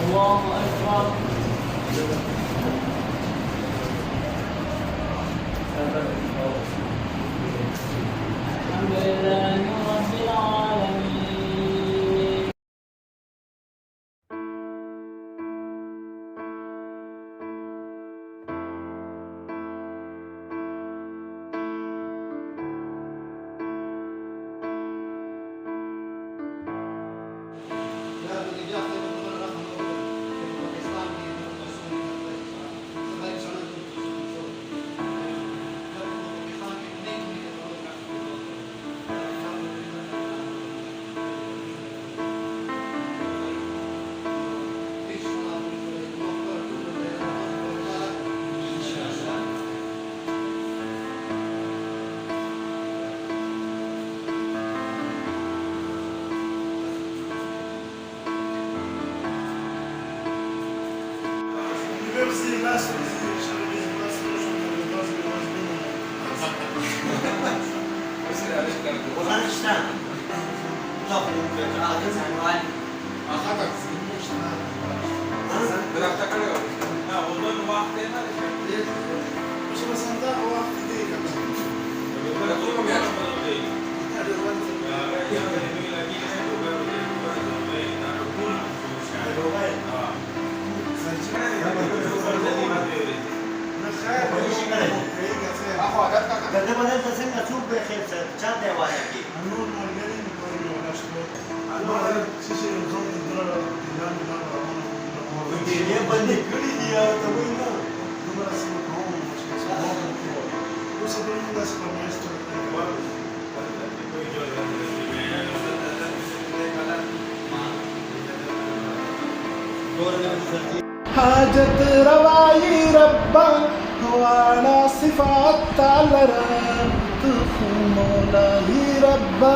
الله أكبر. الحمد لله رب العالمين. حاجت روائی ربا وانا صفات تعالى مولا ہی ربا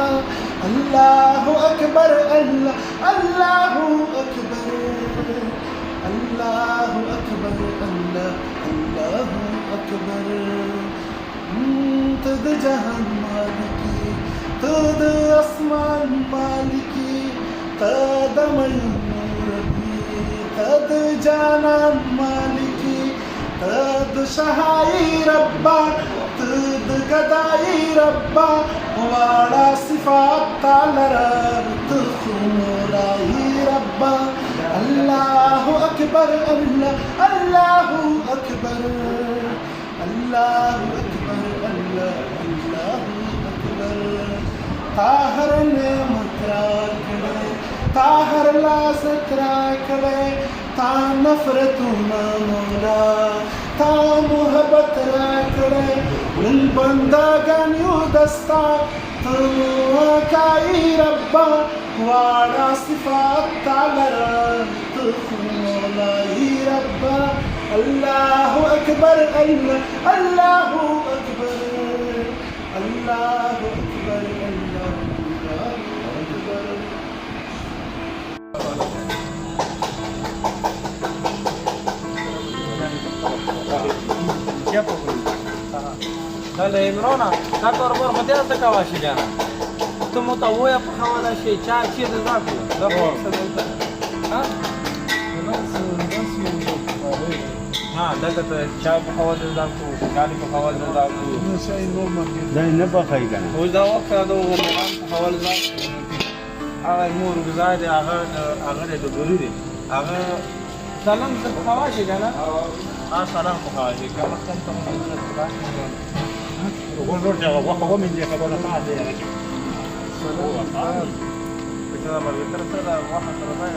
اللہ اکبر اللہ اللہ اکبر اللہ اکبر اللہ اللہ اکبر تد جہان مالکی تد اسمان مالکی تد ربی تد جانان مالکی تد شہائی ربا تد گدائی ربا واڑا صفات تعالر تخمولائی ربا اللہ اکبر اللہ اللہ اکبر اللہ اکبر اللہ اللہ اکبر طاہر نعمت راکڑے طاہر لازت راکڑے تا نفرتنا مولا تا محبت راکڑے ان بندگان یو دستا تموکائی ربا واڑا صفات تعالر تخمولائی ربا اللہ اکبر اللہ اللہ اکبر اللہ اکبر اللہ اکبر. دل عمران دا کاربار خو دې ته کوه شي کنه ته مو ته وایه په حواله شي چا چیرې راکړو دا خو ها دلته ته چا په حواله راکړو ګاډي په حواله راکړو دا نه پخای کنه اوس دا وخت دا عمران په حواله راکړو هغه مور گزار دی هغه د ګوري دی هغه سلام څه په حواله شي کنه سلام په حواله شي کوم څه ته وقول رجع وقوة من ذي خبرنا بعد يعني سلام. كذا ما بيترسل واحد رباعي